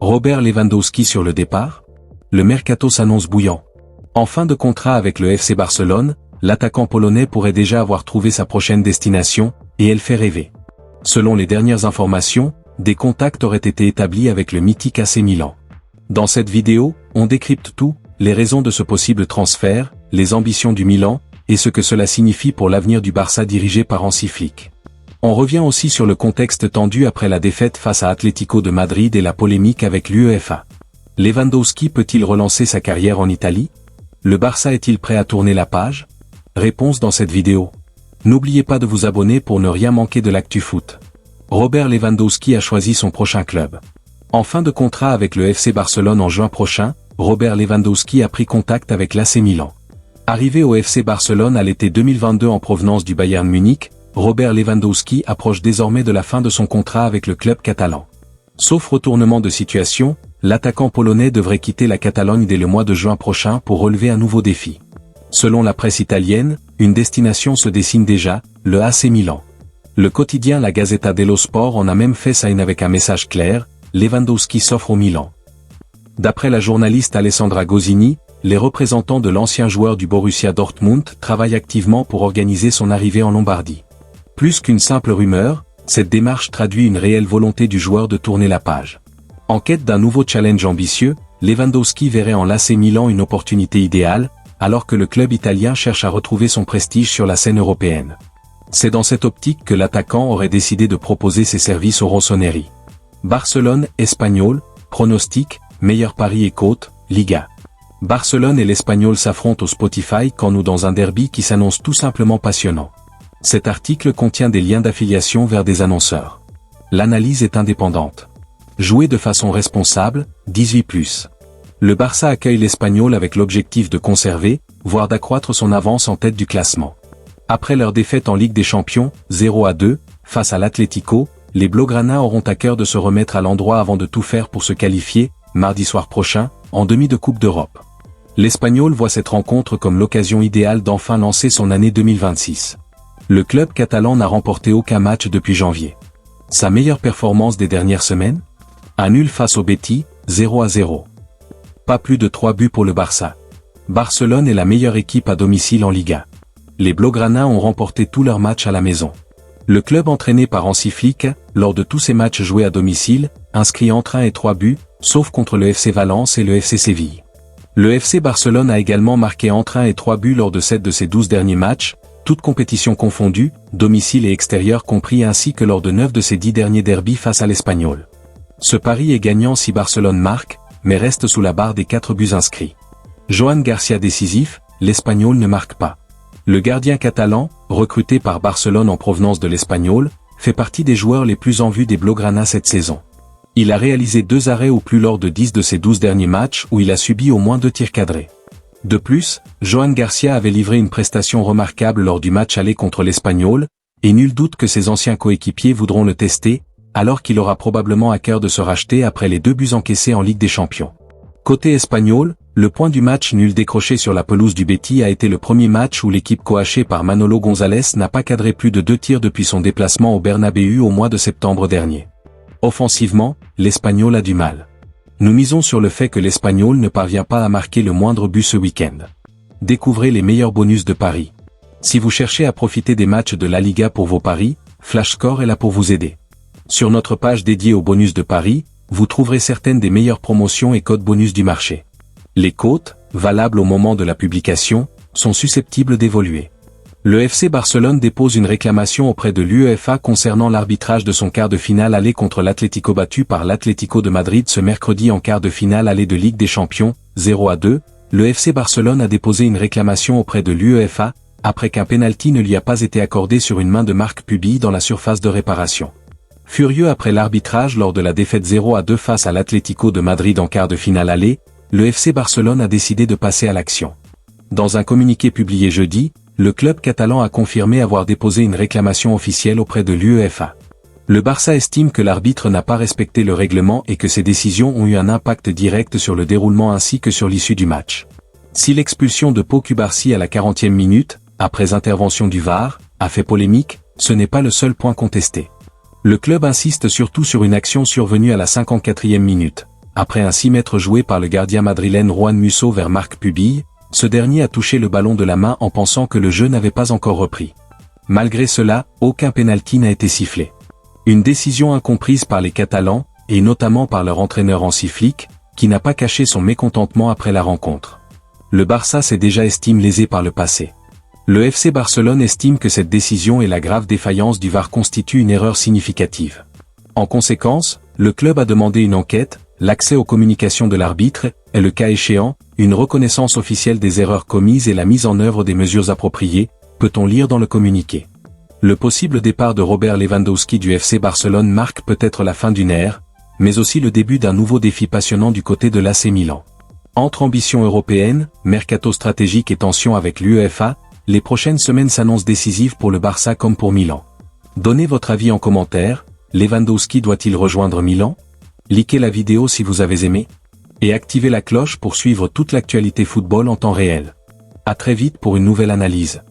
Robert Lewandowski sur le départ? Le mercato s'annonce bouillant. En fin de contrat avec le FC Barcelone, l'attaquant polonais pourrait déjà avoir trouvé sa prochaine destination, et elle fait rêver. Selon les dernières informations, des contacts auraient été établis avec le mythique AC Milan. Dans cette vidéo, on décrypte tout, les raisons de ce possible transfert, les ambitions du Milan, et ce que cela signifie pour l'avenir du Barça dirigé par Hansi Flick. On revient aussi sur le contexte tendu après la défaite face à Atlético de Madrid et la polémique avec l'UEFA. Lewandowski peut-il relancer sa carrière en Italie? Le Barça est-il prêt à tourner la page? Réponse dans cette vidéo. N'oubliez pas de vous abonner pour ne rien manquer de l'actu foot. Robert Lewandowski a choisi son prochain club. En fin de contrat avec le FC Barcelone en juin prochain, Robert Lewandowski a pris contact avec l'AC Milan. Arrivé au FC Barcelone à l'été 2022 en provenance du Bayern Munich, Robert Lewandowski approche désormais de la fin de son contrat avec le club catalan. Sauf retournement de situation, l'attaquant polonais devrait quitter la Catalogne dès le mois de juin prochain pour relever un nouveau défi. Selon la presse italienne, une destination se dessine déjà, le AC Milan. Le quotidien La Gazzetta dello Sport en a même fait signe avec un message clair, Lewandowski s'offre au Milan. D'après la journaliste Alessandra Gosini, les représentants de l'ancien joueur du Borussia Dortmund travaillent activement pour organiser son arrivée en Lombardie. Plus qu'une simple rumeur, cette démarche traduit une réelle volonté du joueur de tourner la page. En quête d'un nouveau challenge ambitieux, Lewandowski verrait en l'AC Milan une opportunité idéale, alors que le club italien cherche à retrouver son prestige sur la scène européenne. C'est dans cette optique que l'attaquant aurait décidé de proposer ses services au Rossoneri. Barcelone, Espagnol, pronostic, meilleur pari et cote, Liga. Barcelone et l'Espagnol s'affrontent au Spotify quand nous dans un derby qui s'annonce tout simplement passionnant. Cet article contient des liens d'affiliation vers des annonceurs. L'analyse est indépendante. Jouer de façon responsable, 18+. Le Barça accueille l'Espagnol avec l'objectif de conserver, voire d'accroître son avance en tête du classement. Après leur défaite en Ligue des Champions, 0-2, face à l'Atlético, les Blaugrana auront à cœur de se remettre à l'endroit avant de tout faire pour se qualifier, mardi soir prochain, en demi de Coupe d'Europe. L'Espagnol voit cette rencontre comme l'occasion idéale d'enfin lancer son année 2026. Le club catalan n'a remporté aucun match depuis janvier. Sa meilleure performance des dernières semaines? Un nul face au Betis, 0-0. Pas plus de 3 buts pour le Barça. Barcelone est la meilleure équipe à domicile en Liga. Les Blaugrana ont remporté tous leurs matchs à la maison. Le club entraîné par Hansi Flick, lors de tous ses matchs joués à domicile, inscrit entre 1 et 3 buts, sauf contre le FC Valence et le FC Séville. Le FC Barcelone a également marqué entre 1 et 3 buts lors de 7 de ses 12 derniers matchs, toutes compétitions confondues, domicile et extérieur compris ainsi que lors de 9 de ses 10 derniers derbys face à l'Espagnol. Ce pari est gagnant si Barcelone marque, mais reste sous la barre des 4 buts inscrits. Joan Garcia décisif, l'Espagnol ne marque pas. Le gardien catalan, recruté par Barcelone en provenance de l'Espagnol, fait partie des joueurs les plus en vue des Blaugrana cette saison. Il a réalisé 2 arrêts au plus lors de 10 de ses 12 derniers matchs où il a subi au moins 2 tirs cadrés. De plus, Joan Garcia avait livré une prestation remarquable lors du match aller contre l'Espagnol, et nul doute que ses anciens coéquipiers voudront le tester, alors qu'il aura probablement à cœur de se racheter après les 2 buts encaissés en Ligue des Champions. Côté espagnol, le point du match nul décroché sur la pelouse du Betis a été le premier match où l'équipe coachée par Manolo González n'a pas cadré plus de 2 tirs depuis son déplacement au Bernabéu au mois de septembre dernier. Offensivement, l'Espagnol a du mal. Nous misons sur le fait que l'Espagnol ne parvient pas à marquer le moindre but ce week-end. Découvrez les meilleurs bonus de paris. Si vous cherchez à profiter des matchs de la Liga pour vos paris, Flashscore est là pour vous aider. Sur notre page dédiée aux bonus de paris, vous trouverez certaines des meilleures promotions et codes bonus du marché. Les cotes, valables au moment de la publication, sont susceptibles d'évoluer. Le FC Barcelone dépose une réclamation auprès de l'UEFA concernant l'arbitrage de son quart de finale aller contre l'Atlético battu par l'Atlético de Madrid ce mercredi en quart de finale aller de Ligue des Champions, 0-2. Le FC Barcelone a déposé une réclamation auprès de l'UEFA, après qu'un penalty ne lui a pas été accordé sur une main de Marc Pubi dans la surface de réparation. Furieux après l'arbitrage lors de la défaite 0-2 face à l'Atlético de Madrid en quart de finale aller, le FC Barcelone a décidé de passer à l'action. Dans un communiqué publié jeudi, le club catalan a confirmé avoir déposé une réclamation officielle auprès de l'UEFA. Le Barça estime que l'arbitre n'a pas respecté le règlement et que ses décisions ont eu un impact direct sur le déroulement ainsi que sur l'issue du match. Si l'expulsion de Pau Cubarsí à la 40e minute, après intervention du VAR, a fait polémique, ce n'est pas le seul point contesté. Le club insiste surtout sur une action survenue à la 54e minute. Après un 6 mètres joué par le gardien madrilène Juan Musso vers Marc Pubille, ce dernier a touché le ballon de la main en pensant que le jeu n'avait pas encore repris. Malgré cela, aucun pénalty n'a été sifflé. Une décision incomprise par les Catalans, et notamment par leur entraîneur Hansi Flick, qui n'a pas caché son mécontentement après la rencontre. Le Barça s'est déjà estimé lésé par le passé. Le FC Barcelone estime que cette décision et la grave défaillance du VAR constituent une erreur significative. En conséquence, le club a demandé une enquête, l'accès aux communications de l'arbitre, et le cas échéant, une reconnaissance officielle des erreurs commises et la mise en œuvre des mesures appropriées, peut-on lire dans le communiqué. Le possible départ de Robert Lewandowski du FC Barcelone marque peut-être la fin d'une ère, mais aussi le début d'un nouveau défi passionnant du côté de l'AC Milan. Entre ambition européenne, mercato stratégique et tension avec l'UEFA, les prochaines semaines s'annoncent décisives pour le Barça comme pour Milan. Donnez votre avis en commentaire, Lewandowski doit-il rejoindre Milan? Likez la vidéo si vous avez aimé. Et activez la cloche pour suivre toute l'actualité football en temps réel. À très vite pour une nouvelle analyse.